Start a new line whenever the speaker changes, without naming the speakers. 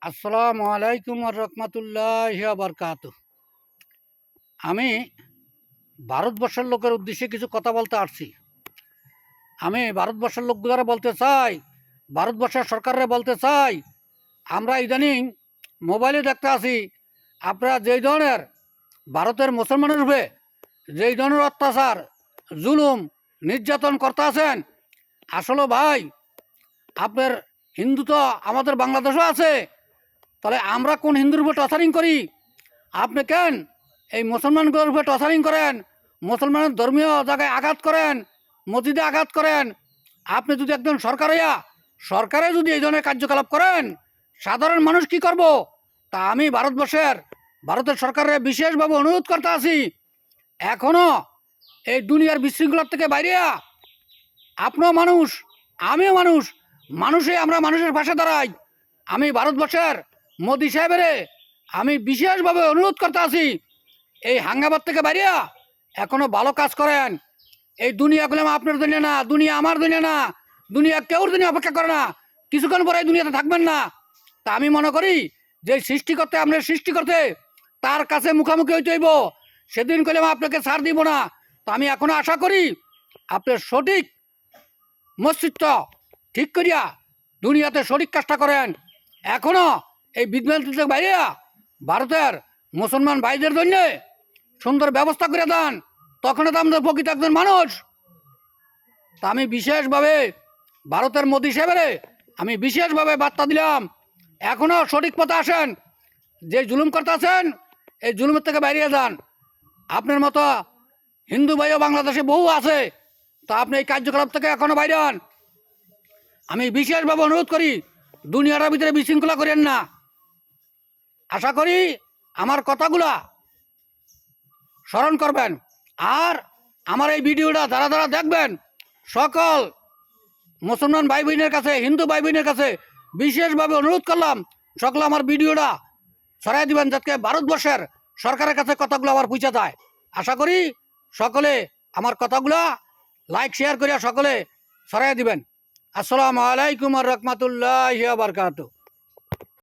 আসসালামু আলাইকুম রহমতুল্লাহ বরকাত। আমি ভারতবর্ষের লোকের উদ্দেশ্যে কিছু কথা বলতে আসছি। আমি ভারতবর্ষের লোকগুলারে বলতে চাই, ভারতবর্ষের সরকারে বলতে চাই, আমরা ইদানিং মোবাইলে দেখতে আসি আপনারা যেই ধরনের ভারতের মুসলমানের রূপে যেই ধরনের অত্যাচার জুলুম নির্যাতন করতে আছেন, আসলে ভাই আপনার হিন্দু তো আমাদের বাংলাদেশও আছে, তাহলে আমরা কোন হিন্দুর উপর টর্চারিং করি? আপনি কেন এই মুসলমানগুলোর উপর টর্চারিং করেন? মুসলমানের ধর্মীয় জায়গায় আঘাত করেন, মসজিদে আঘাত করেন। আপনি যদি একজন সরকারে যদি এই ধরনের কার্যকলাপ করেন, সাধারণ মানুষ কি করব? তা আমি ভারতের সরকারের বিশেষভাবে অনুরোধ করতে আছি, এখনও এই দুনিয়ার বিশৃঙ্খলার থেকে বাইরে আপনিও মানুষ, আমিও মানুষ, আমরা মানুষের পাশে দাঁড়াই। আমি ভারতবর্ষের মোদি সাহেবের আমি বিশেষভাবে অনুরোধ করতে আছি, এই হাঙ্গামার থেকে বাইরে এখনো ভালো কাজ করেন। এই দুনিয়াগুলো আপনার দুনিয়া না, দুনিয়া আমার দুনিয়া না, দুনিয়া কেউর দুনিয়া অপেক্ষা করে না। কিছুক্ষণ পরে এই দুনিয়াতে থাকবেন না। তা আমি মনে করি যে আপনার সৃষ্টি করতে তার কাছে মুখামুখি হইতে হইব। সেদিন কইলাম আপনাকে ছাড় দিব না। তো আমি এখনো আশা করি আপনার সঠিক মস্তিষ্ক ঠিক করিয়া দুনিয়াতে সঠিক কাজটা করেন। এখনো এই বিদ্যালয় থেকে বাইরে ভারতের মুসলমান ভাইদের জন্য সুন্দর ব্যবস্থা করে দেন, তখন তো আমাদের প্রকৃত একজন মানুষ। তা আমি বিশেষভাবে ভারতের মোদি সাহেবের আমি বিশেষভাবে বার্তা দিলাম, এখনও সঠিক পথে আসেন। যে জুলুম করতে আছেন এই জুলুমের থেকে বাইরে যান। আপনার মতো হিন্দু ভাইও বাংলাদেশে বহু আছে, তা আপনি এই কার্যকলাপ থেকে এখনও বাইরে হন। আমি বিশেষভাবে অনুরোধ করি, দুনিয়াটার ভিতরে বিশৃঙ্খলা করেন না। আশা করি আমার কথাগুলা স্মরণ করবেন। আর আমার এই ভিডিওটা যারা যারা দেখবেন, সকল মুসলমান ভাই বোনের কাছে, হিন্দু ভাই বোনের কাছে বিশেষভাবে অনুরোধ করলাম, সকলে আমার ভিডিওটা ছড়াই দিবেন, যাতে ভারতবর্ষের সরকারের কাছে কথাগুলো আবার পৌঁছে যায়। আশা করি সকলে আমার কথাগুলা লাইক শেয়ার করিয়া সকলে ছড়াই দিবেন। আসসালামু আলাইকুম রহমতুল্লাহ বরকাত।